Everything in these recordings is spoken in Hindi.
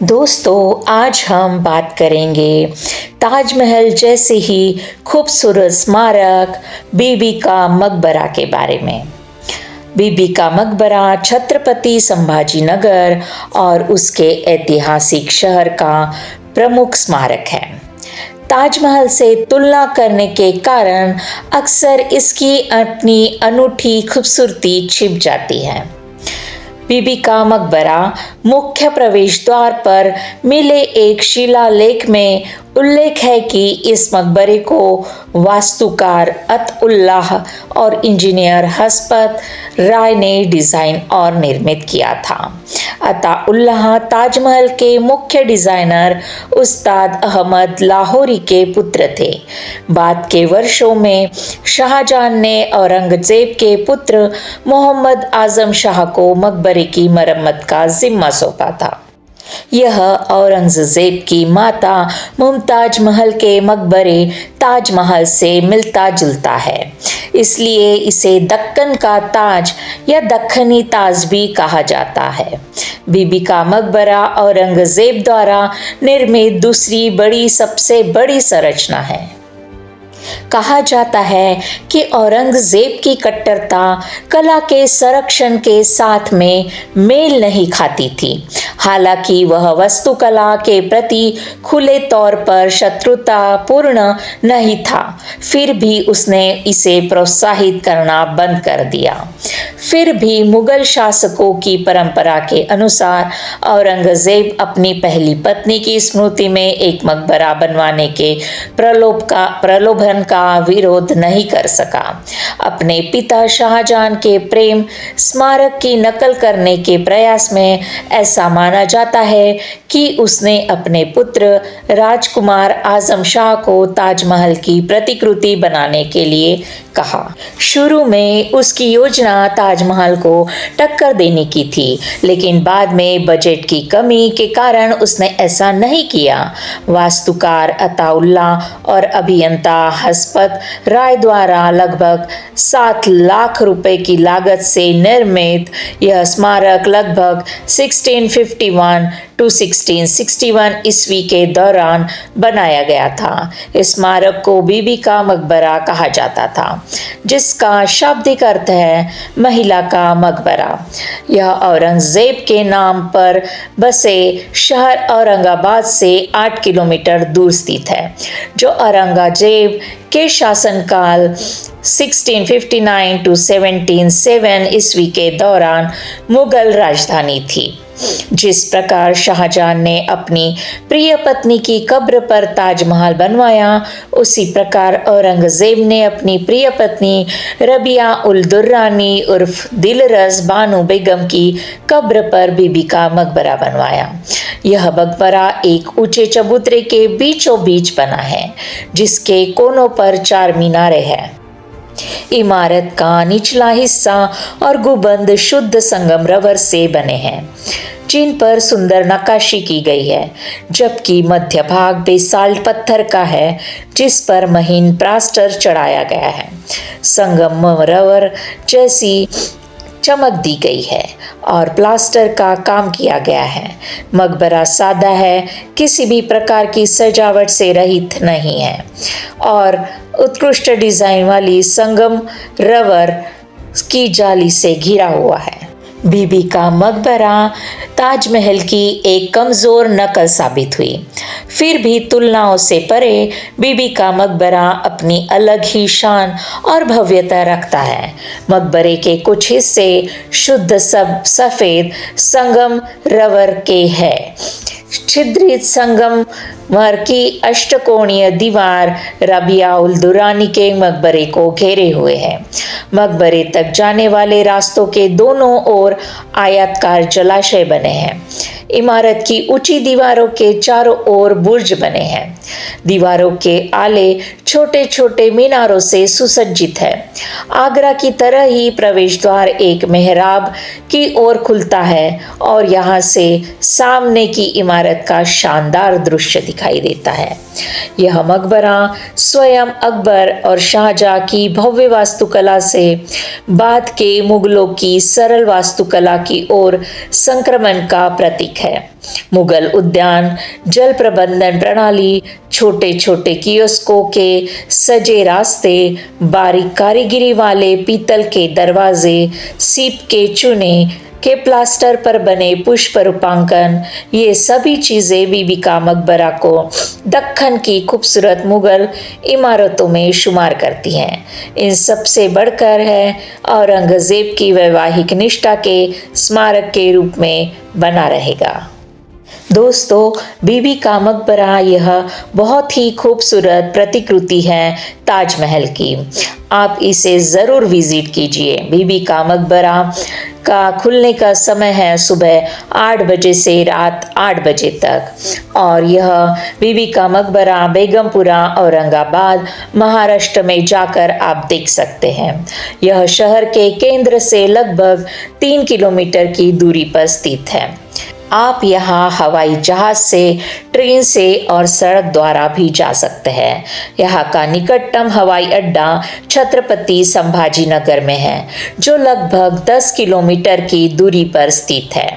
दोस्तों, आज हम बात करेंगे ताजमहल जैसे ही खूबसूरत स्मारक बीबी का मकबरा के बारे में। बीबी का मकबरा छत्रपति संभाजी नगर और उसके ऐतिहासिक शहर का प्रमुख स्मारक है। ताजमहल से तुलना करने के कारण अक्सर इसकी अपनी अनूठी खूबसूरती छिप जाती है। बीबी का मकबरा मुख्य प्रवेश द्वार पर मिले एक शिलालेख में उल्लेख है कि इस मकबरे को वास्तुकार अतउल्लाह और इंजीनियर हसपत राय ने डिज़ाइन और निर्मित किया था। अताउल्लाह ताजमहल के मुख्य डिज़ाइनर उस्ताद अहमद लाहौरी के पुत्र थे। बाद के वर्षों में शाहजहां ने औरंगजेब के पुत्र मोहम्मद आजम शाह को मकबरे की मरम्मत का जिम्मा सौंपा था। यह औरंगजेब की माता मुमताज महल के मकबरे ताजमहल से मिलता जुलता है, इसलिए इसे दक्कन का ताज या दक्कनी ताज भी कहा जाता है। बीबी का मकबरा औरंगजेब द्वारा निर्मित दूसरी सबसे बड़ी संरचना है। कहा जाता है कि औरंगजेब की कट्टरता कला के संरक्षण के साथ में मेल नहीं खाती थी। हालांकि वह वास्तुकला के प्रति खुले तौर पर शत्रुतापूर्ण नहीं था, फिर भी उसने इसे प्रोत्साहित करना बंद कर दिया। फिर भी मुगल शासकों की परंपरा के अनुसार औरंगजेब अपनी पहली पत्नी की स्मृति में एक मकबरा बनवाने के प्रलोभन का विरोध नहीं कर सका। अपने पिता शाहजहां के प्रेम स्मारक की नकल करने के प्रयास में ऐसा माना जाता है कि उसने अपने पुत्र राजकुमार आजम शाह को ताजमहल की प्रतिकृति बनाने के लिए कहा। शुरू में उसकी योजना ताजमहल को टक्कर देने की थी, लेकिन बाद में बजट की कमी के कारण उसने ऐसा नहीं किया। वास्तुकार अताउल्लाह और अभियंता हसपत राय द्वारा लगभग 7 लाख रुपए की लागत से निर्मित यह स्मारक लगभग 1651 to 1661 ईस्वी के दौरान बनाया गया था। इस स्मारक को बीबी का मकबरा कहा जाता था, जिसका शाब्दिक अर्थ है महिला का मकबरा। यह औरंगजेब के नाम पर बसे शहर औरंगाबाद से 8 किलोमीटर दूर स्थित है, जो औरंगजेब के शासनकाल 1659 to 1707 ईस्वी के दौरान मुगल राजधानी थी। जिस प्रकार शाहजहां ने अपनी प्रिय पत्नी की कब्र पर ताजमहल बनवाया, उसी प्रकार औरंगजेब ने अपनी प्रिय पत्नी रबिया उल दुर्रानी उर्फ दिलरस बानो बेगम की कब्र पर बीबी का मकबरा बनवाया। यह मकबरा एक ऊंचे चबूतरे के बीचों बीच बना है, जिसके कोनों पर 4 मीनारे हैं। इमारत का निचला हिस्सा और गुंबद शुद्ध संगमरवर से बने हैं, जिन पर सुंदर नक्काशी की गई है, जबकि मध्य भाग बेसाल्ट पत्थर का है, जिस पर महीन प्लास्टर चढ़ाया गया है। संगमरवर जैसी चमक दी गई है और प्लास्टर का काम किया गया है। मकबरा सादा है, किसी भी प्रकार की सजावट से रहित नहीं है और उत्कृष्ट डिजाइन वाली संगमरवर की जाली से घिरा हुआ है। बीबी का मकबरा ताजमहल की एक कमज़ोर नकल साबित हुई। फिर भी तुलनाओं से परे बीबी का मकबरा अपनी अलग ही शान और भव्यता रखता है। मकबरे के कुछ हिस्से शुद्ध सफ़ेद संगमरवर के हैं। छिद्रित संगमरवर की अष्टकोणीय दीवार रबिया उल दुरानी के मकबरे को घेरे हुए है। मकबरे तक जाने वाले रास्तों के दोनों ओर आयताकार जलाशय बने हैं। इमारत की ऊंची दीवारों के चारों ओर बुर्ज बने हैं। दीवारों के आले छोटे छोटे मीनारों से सुसज्जित है। आगरा की तरह ही प्रवेश द्वार एक मेहराब की ओर खुलता है और यहाँ से सामने की इमारत का शानदार दृश्य दिखाई देता है। यह मकबरा स्वयं अकबर और शाहजहां की भव्य वास्तुकला से बाद के मुगलों की सरल वास्तुकला की ओर संक्रमण का प्रतीक है। मुगल उद्यान, जल प्रबंधन प्रणाली, छोटे छोटे कियोस्कों के सजे रास्ते, बारीक कारीगरी वाले पीतल के दरवाजे, सीप के चूने के प्लास्टर पर बने पुष्प रूपांकन, ये सभी चीज़ें बीबी का मकबरा को दक्कन की खूबसूरत मुगल इमारतों में शुमार करती हैं। इन सबसे बढ़कर है औरंगज़ेब की वैवाहिक निष्ठा के स्मारक के रूप में बना रहेगा। दोस्तों, बीबी का मकबरा यह बहुत ही खूबसूरत प्रतिकृति है ताजमहल की। आप इसे ज़रूर विज़िट कीजिए। बीबी का मकबरा का खुलने का समय है सुबह 8 बजे से रात 8 बजे तक और यह बीबी का मकबरा बेगमपुरा, औरंगाबाद, महाराष्ट्र में जाकर आप देख सकते हैं। यह शहर के केंद्र से लगभग 3 किलोमीटर की दूरी पर स्थित है। आप यहाँ हवाई जहाज से, ट्रेन से और सड़क द्वारा भी जा सकते हैं। यहाँ का निकटतम हवाई अड्डा छत्रपति संभाजी नगर में है, जो लगभग 10 किलोमीटर की दूरी पर स्थित है।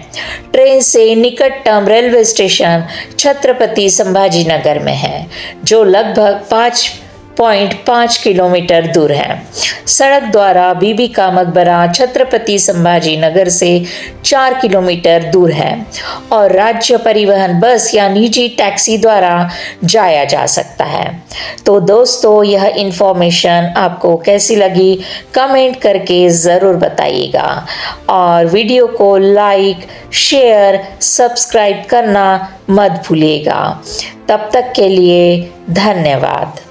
ट्रेन से निकटतम रेलवे स्टेशन छत्रपति संभाजी नगर में है, जो लगभग 5.5 किलोमीटर दूर है। सड़क द्वारा बीबी का मकबरा छत्रपति संभाजी नगर से 4 किलोमीटर दूर है और राज्य परिवहन बस या निजी टैक्सी द्वारा जाया जा सकता है। तो दोस्तों, यह इन्फॉर्मेशन आपको कैसी लगी कमेंट करके ज़रूर बताइएगा और वीडियो को लाइक, शेयर, सब्सक्राइब करना मत भूलिएगा। तब तक के लिए धन्यवाद।